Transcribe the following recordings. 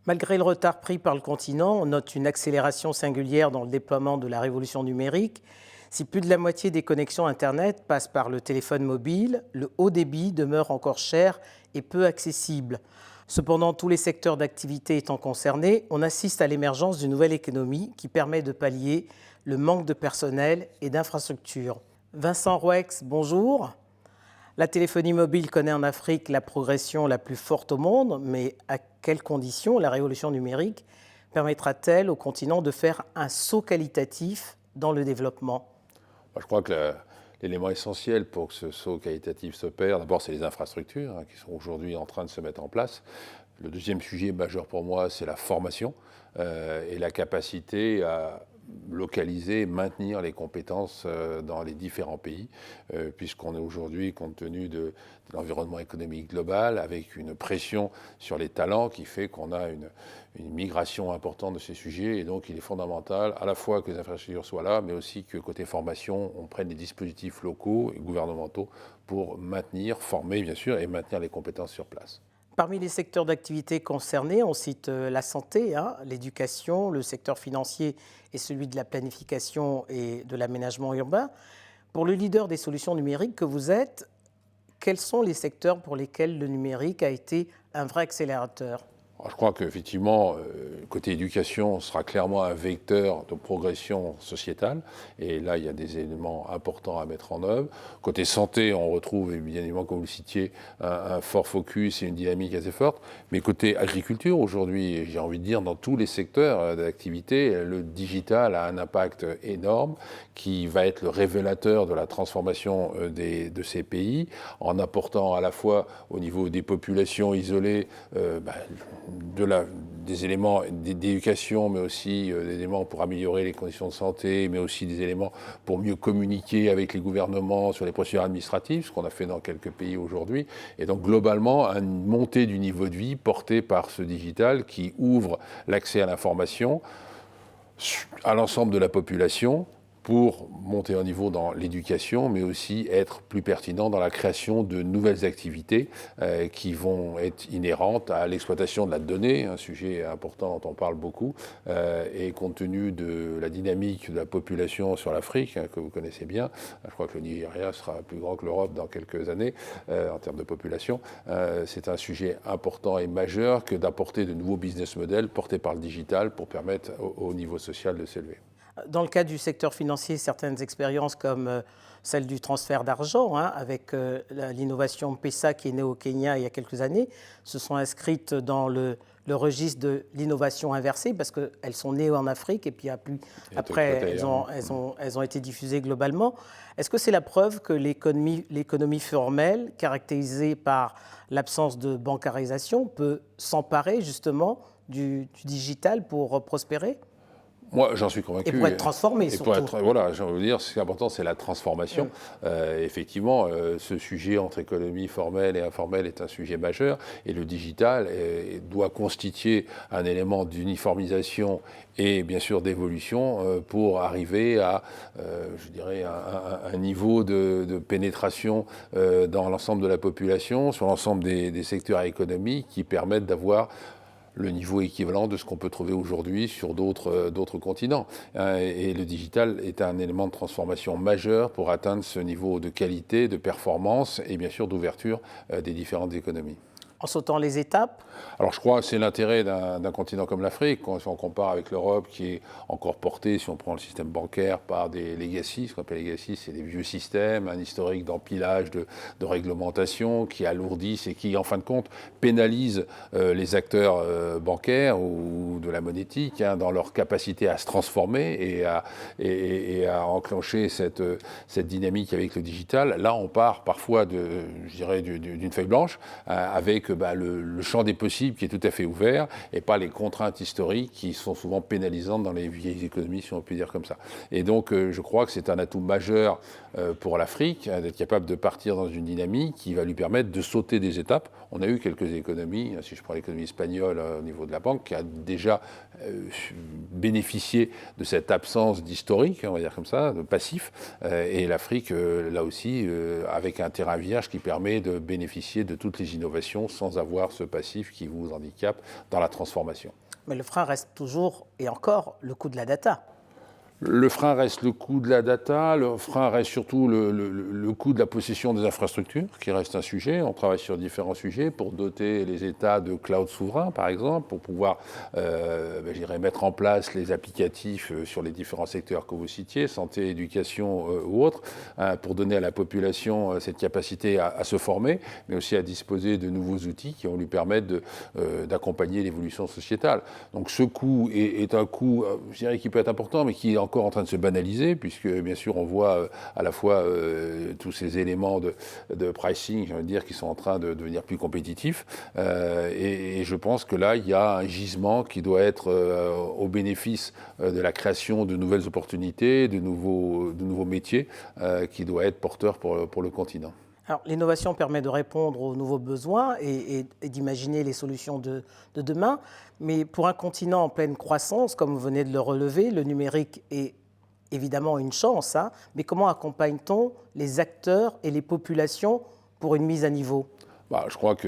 Malgré le retard pris par le continent, on note une accélération singulière dans le déploiement de la révolution numérique. Si plus de la moitié des connexions Internet passent par le téléphone mobile, le haut débit demeure encore cher et peu accessible. Cependant, tous les secteurs d'activité étant concernés, on assiste à l'émergence d'une nouvelle économie qui permet de pallier le manque de personnel et d'infrastructures. Vincent Rouex, bonjour. La téléphonie mobile connaît en Afrique la progression la plus forte au monde, mais à quelles conditions la révolution numérique permettra-t-elle au continent de faire un saut qualitatif dans le développement ? Je crois que l'élément essentiel pour que ce saut qualitatif s'opère, d'abord, c'est les infrastructures qui sont aujourd'hui en train de se mettre en place. Le deuxième sujet majeur pour moi, c'est la formation et la capacité à localiser et maintenir les compétences dans les différents pays, puisqu'on est aujourd'hui, compte tenu de l'environnement économique global, avec une pression sur les talents qui fait qu'on a une migration importante de ces sujets. Et donc, il est fondamental à la fois que les infrastructures soient là, mais aussi que côté formation, on prenne des dispositifs locaux et gouvernementaux pour maintenir, former bien sûr, et maintenir les compétences sur place. Parmi les secteurs d'activité concernés, on cite la santé, l'éducation, le secteur financier et celui de la planification et de l'aménagement urbain. Pour le leader des solutions numériques que vous êtes, quels sont les secteurs pour lesquels le numérique a été un vrai accélérateur ? Je crois qu'effectivement, côté éducation, on sera clairement un vecteur de progression sociétale. Et là, il y a des éléments importants à mettre en œuvre. Côté santé, on retrouve, bien évidemment, comme vous le citiez, un fort focus et une dynamique assez forte. Mais côté agriculture, aujourd'hui, j'ai envie de dire, dans tous les secteurs d'activité, le digital a un impact énorme qui va être le révélateur de la transformation de ces pays, en apportant à la fois au niveau des populations isolées, des éléments d'éducation, mais aussi des éléments pour améliorer les conditions de santé, mais aussi des éléments pour mieux communiquer avec les gouvernements sur les procédures administratives, ce qu'on a fait dans quelques pays aujourd'hui. Et donc globalement, une montée du niveau de vie portée par ce digital qui ouvre l'accès à l'information à l'ensemble de la population, pour monter en niveau dans l'éducation, mais aussi être plus pertinent dans la création de nouvelles activités qui vont être inhérentes à l'exploitation de la donnée, un sujet important dont on parle beaucoup, et compte tenu de la dynamique de la population sur l'Afrique, que vous connaissez bien, je crois que le Nigeria sera plus grand que l'Europe dans quelques années en termes de population, c'est un sujet important et majeur que d'apporter de nouveaux business models portés par le digital pour permettre au niveau social de s'élever. Dans le cas du secteur financier, certaines expériences comme celle du transfert d'argent, avec l'innovation M-Pesa qui est née au Kenya il y a quelques années, se sont inscrites dans le registre de l'innovation inversée parce qu'elles sont nées en Afrique et puis après elles ont été diffusées globalement. Est-ce que c'est la preuve que l'économie formelle, caractérisée par l'absence de bancarisation, peut s'emparer justement du digital pour prospérer ? Moi, j'en suis convaincu. Et pour être transformé, surtout. Voilà, j'ai envie de dire, ce qui est important, c'est la transformation. Effectivement, ce sujet entre économie formelle et informelle est un sujet majeur. Et le digital doit constituer un élément d'uniformisation et bien sûr d'évolution pour arriver à, je dirais, un niveau de pénétration dans l'ensemble de la population, sur l'ensemble des secteurs économiques qui permettent d'avoir le niveau équivalent de ce qu'on peut trouver aujourd'hui sur d'autres continents. Et le digital est un élément de transformation majeur pour atteindre ce niveau de qualité, de performance et bien sûr d'ouverture des différentes économies. En sautant les étapes ? Alors je crois que c'est l'intérêt d'un continent comme l'Afrique, si on compare avec l'Europe qui est encore portée, si on prend le système bancaire, par des legacy. Ce qu'on appelle legacy, c'est des vieux systèmes, un historique d'empilage, de réglementation qui alourdissent et qui, en fin de compte, pénalisent les acteurs bancaires ou de la monétique dans leur capacité à se transformer et à enclencher cette dynamique avec le digital. Là, on part parfois d'une feuille blanche avec le champ des possibles qui est tout à fait ouvert et pas les contraintes historiques qui sont souvent pénalisantes dans les vieilles économies, si on peut dire comme ça. Et donc, je crois que c'est un atout majeur pour l'Afrique d'être capable de partir dans une dynamique qui va lui permettre de sauter des étapes. On a eu quelques économies, si je prends l'économie espagnole au niveau de la banque, qui a déjà bénéficié de cette absence d'historique, on va dire comme ça, de passif. Et l'Afrique, là aussi, avec un terrain vierge qui permet de bénéficier de toutes les innovations sans avoir ce passif qui vous handicape dans la transformation. Mais le frein reste toujours et encore le coût de la data. Le frein reste le coût de la data, le frein reste surtout le coût de la possession des infrastructures, qui reste un sujet. On travaille sur différents sujets pour doter les États de cloud souverain, par exemple, pour pouvoir mettre en place les applicatifs sur les différents secteurs que vous citiez, santé, éducation ou autres, pour donner à la population cette capacité à se former, mais aussi à disposer de nouveaux outils qui vont lui permettre d'accompagner l'évolution sociétale. Donc ce coût est un coût, je dirais, qui peut être important, mais qui est encore en train de se banaliser, puisque bien sûr on voit à la fois tous ces éléments de pricing, je veux dire, qui sont en train de devenir plus compétitifs. Et je pense que là, il y a un gisement qui doit être au bénéfice de la création de nouvelles opportunités, de nouveaux métiers, qui doit être porteur pour le continent. Alors, l'innovation permet de répondre aux nouveaux besoins et d'imaginer les solutions de demain. Mais pour un continent en pleine croissance, comme vous venez de le relever, le numérique est évidemment une chance. Mais comment accompagne-t-on les acteurs et les populations pour une mise à niveau ? Je crois que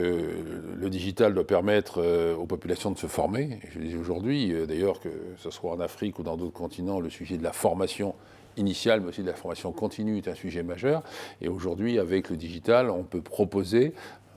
le digital doit permettre aux populations de se former. Je le dis aujourd'hui, d'ailleurs, que ce soit en Afrique ou dans d'autres continents, le sujet de la formation initiale, mais aussi de la formation continue est un sujet majeur. Et aujourd'hui, avec le digital, on peut proposer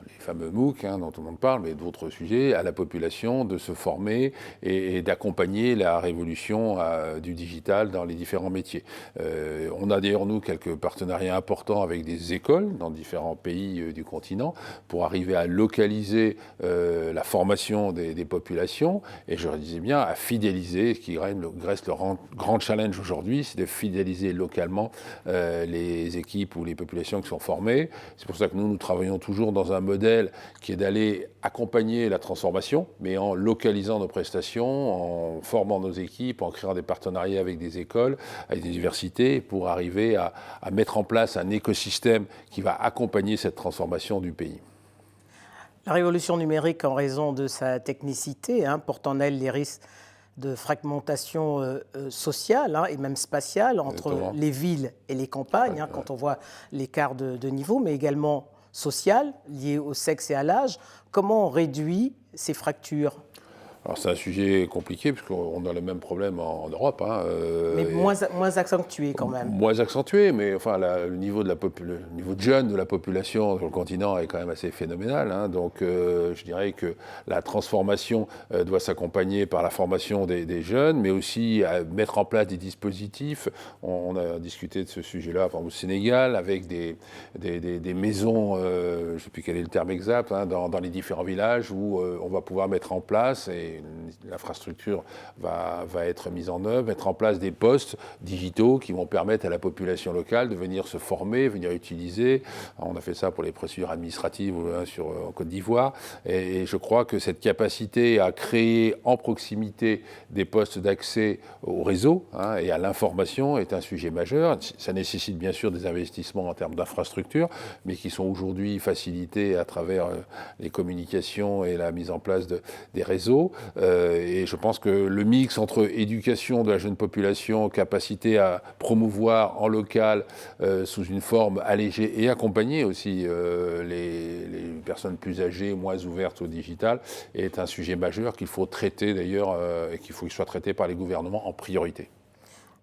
les fameux MOOC dont tout le monde parle, mais d'autres sujets, à la population de se former et d'accompagner la révolution du digital dans les différents métiers. On a d'ailleurs, nous, quelques partenariats importants avec des écoles dans différents pays du continent pour arriver à localiser la formation des populations et, je disais bien, à fidéliser, ce qui reste le grand challenge aujourd'hui, c'est de fidéliser localement les équipes ou les populations qui sont formées. C'est pour ça que nous travaillons toujours dans un modèle qui est d'aller accompagner la transformation, mais en localisant nos prestations, en formant nos équipes, en créant des partenariats avec des écoles, avec des universités, pour arriver à mettre en place un écosystème qui va accompagner cette transformation du pays. La révolution numérique, en raison de sa technicité, porte en elle les risques de fragmentation sociale et même spatiale entre les villes et les campagnes, quand on voit l'écart de niveau, mais également sociale, liée au sexe et à l'âge. Comment on réduit ces fractures ? Alors c'est un sujet compliqué, puisqu'on a le même problème en Europe. Mais moins accentué quand même. Moins accentué, mais enfin, le niveau de jeunes de la population sur le continent est quand même assez phénoménal. Donc je dirais que la transformation doit s'accompagner par la formation des jeunes, mais aussi à mettre en place des dispositifs. On a discuté de ce sujet-là au Sénégal, avec des maisons, je ne sais plus quel est le terme exact, dans les différents villages où on va pouvoir mettre en place, et l'infrastructure va être mise en œuvre, mettre en place des postes digitaux qui vont permettre à la population locale de venir se former, venir utiliser. On a fait ça pour les procédures administratives en Côte d'Ivoire. Et je crois que cette capacité à créer en proximité des postes d'accès au réseau et à l'information est un sujet majeur. Ça nécessite bien sûr des investissements en termes d'infrastructures, mais qui sont aujourd'hui facilités à travers les communications et la mise en place des réseaux. Et je pense que le mix entre éducation de la jeune population, capacité à promouvoir en local sous une forme allégée et accompagner aussi les personnes plus âgées, moins ouvertes au digital, est un sujet majeur qu'il faut traiter d'ailleurs et qu'il soit traité par les gouvernements en priorité.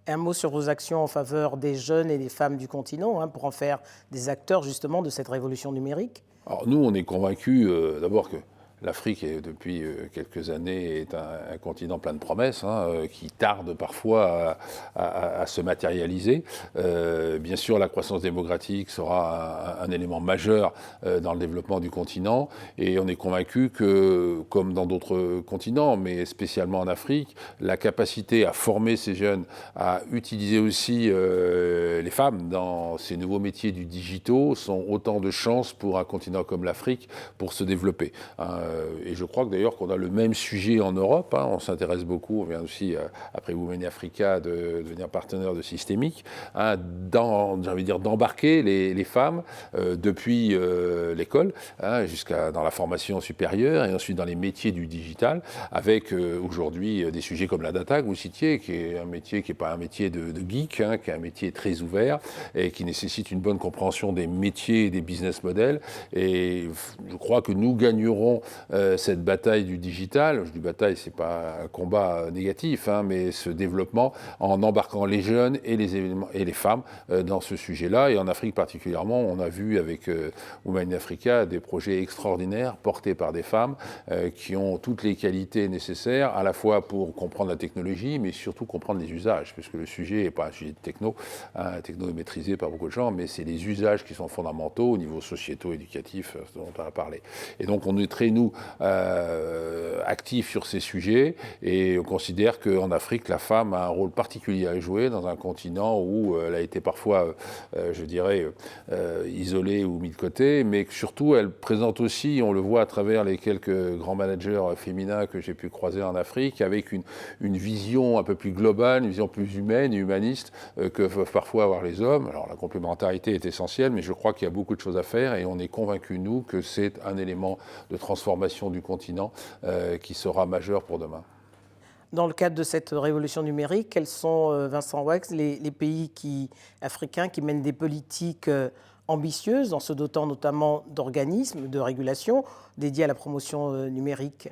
Un mot sur vos actions en faveur des jeunes et des femmes du continent pour en faire des acteurs justement de cette révolution numérique. Alors nous, on est convaincus d'abord que l'Afrique, depuis quelques années, est un continent plein de promesses, qui tarde parfois à se matérialiser. Bien sûr, la croissance démographique sera un élément majeur dans le développement du continent. Et on est convaincu que, comme dans d'autres continents, mais spécialement en Afrique, la capacité à former ces jeunes, à utiliser aussi les femmes dans ces nouveaux métiers du digitaux, sont autant de chances pour un continent comme l'Afrique pour se développer. Et je crois que d'ailleurs qu'on a le même sujet en Europe. On s'intéresse beaucoup, on vient aussi, après Women Africa, de devenir partenaire de Systémique, j'ai envie de dire, d'embarquer les femmes depuis l'école jusqu'à dans la formation supérieure et ensuite dans les métiers du digital, avec aujourd'hui des sujets comme la data que vous citiez, qui est un métier qui n'est pas un métier de geek, qui est un métier très ouvert et qui nécessite une bonne compréhension des métiers et des business models. Et je crois que nous gagnerons cette bataille du digital. Je dis bataille, c'est pas un combat négatif, mais ce développement en embarquant les jeunes et les femmes dans ce sujet-là. Et en Afrique particulièrement, on a vu avec Women Africa des projets extraordinaires portés par des femmes qui ont toutes les qualités nécessaires, à la fois pour comprendre la technologie, mais surtout comprendre les usages, puisque le sujet n'est pas un sujet de techno. La techno est maîtrisée par beaucoup de gens, mais c'est les usages qui sont fondamentaux au niveau sociéto-éducatif dont on a parlé. Et donc on est très, nous, actifs sur ces sujets, et on considère qu'en Afrique, la femme a un rôle particulier à jouer dans un continent où elle a été parfois, je dirais, isolée ou mise de côté, mais surtout elle présente aussi, on le voit à travers les quelques grands managers féminins que j'ai pu croiser en Afrique, avec une vision un peu plus globale, une vision plus humaine et humaniste que peuvent parfois avoir les hommes. Alors la complémentarité est essentielle, mais je crois qu'il y a beaucoup de choses à faire et on est convaincus, nous, que c'est un élément de transformation du continent qui sera majeur pour demain. Dans le cadre de cette révolution numérique, quels sont, Vincent Wax, les pays africains qui mènent des politiques ambitieuses en se dotant notamment d'organismes de régulation dédiés à la promotion numérique ?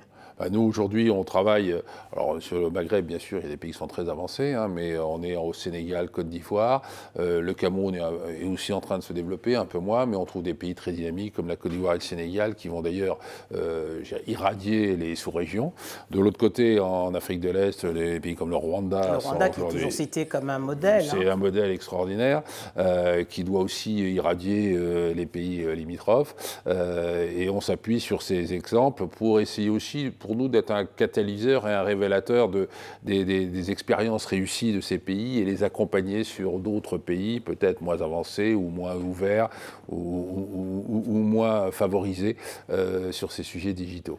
Nous, aujourd'hui, on travaille, alors sur le Maghreb, bien sûr, il y a des pays qui sont très avancés, mais on est au Sénégal, Côte d'Ivoire, le Cameroun est aussi en train de se développer, un peu moins, mais on trouve des pays très dynamiques comme la Côte d'Ivoire et le Sénégal qui vont d'ailleurs irradier les sous-régions. De l'autre côté, en Afrique de l'Est, les pays comme le Rwanda... Le Rwanda qui est toujours cité comme un modèle. C'est un modèle extraordinaire qui doit aussi irradier les pays limitrophes. Et on s'appuie sur ces exemples pour essayer aussi, pour nous, d'être un catalyseur et un révélateur des expériences réussies de ces pays et les accompagner sur d'autres pays, peut-être moins avancés ou moins ouverts ou moins favorisés sur ces sujets digitaux.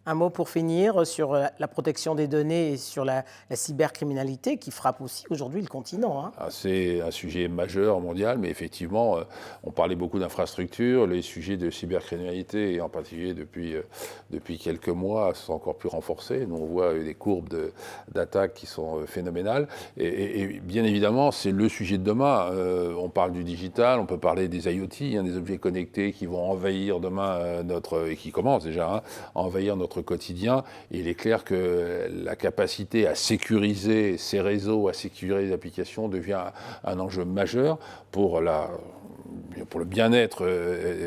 Un mot pour finir sur la protection des données et sur la cybercriminalité qui frappe aussi aujourd'hui le continent. C'est un sujet majeur mondial, mais effectivement, on parlait beaucoup d'infrastructures. Les sujets de cybercriminalité, et en particulier depuis quelques mois, sont encore plus renforcés. Nous, on voit des courbes d'attaques qui sont phénoménales. Et bien évidemment, c'est le sujet de demain. On parle du digital, on peut parler des IoT, des objets connectés qui vont envahir demain et qui commencent déjà à envahir notre quotidien. Et il est clair que la capacité à sécuriser ces réseaux, à sécuriser les applications devient un enjeu majeur pour le bien-être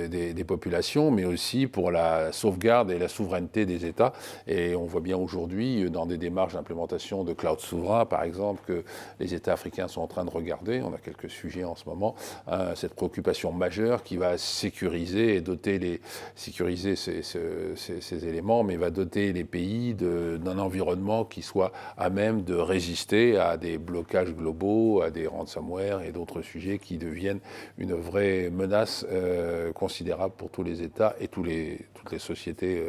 des populations, mais aussi pour la sauvegarde et la souveraineté des États. Et on voit bien aujourd'hui, dans des démarches d'implémentation de cloud souverain, par exemple, que les États africains sont en train de regarder, on a quelques sujets en ce moment, cette préoccupation majeure qui va sécuriser et sécuriser ces éléments, mais va doter les pays d'un environnement qui soit à même de résister à des blocages globaux, à des ransomware et d'autres sujets qui deviennent une vraie menace considérable pour tous les États et toutes les sociétés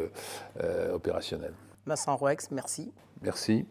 opérationnelles. Vincent Rouex, merci. Merci.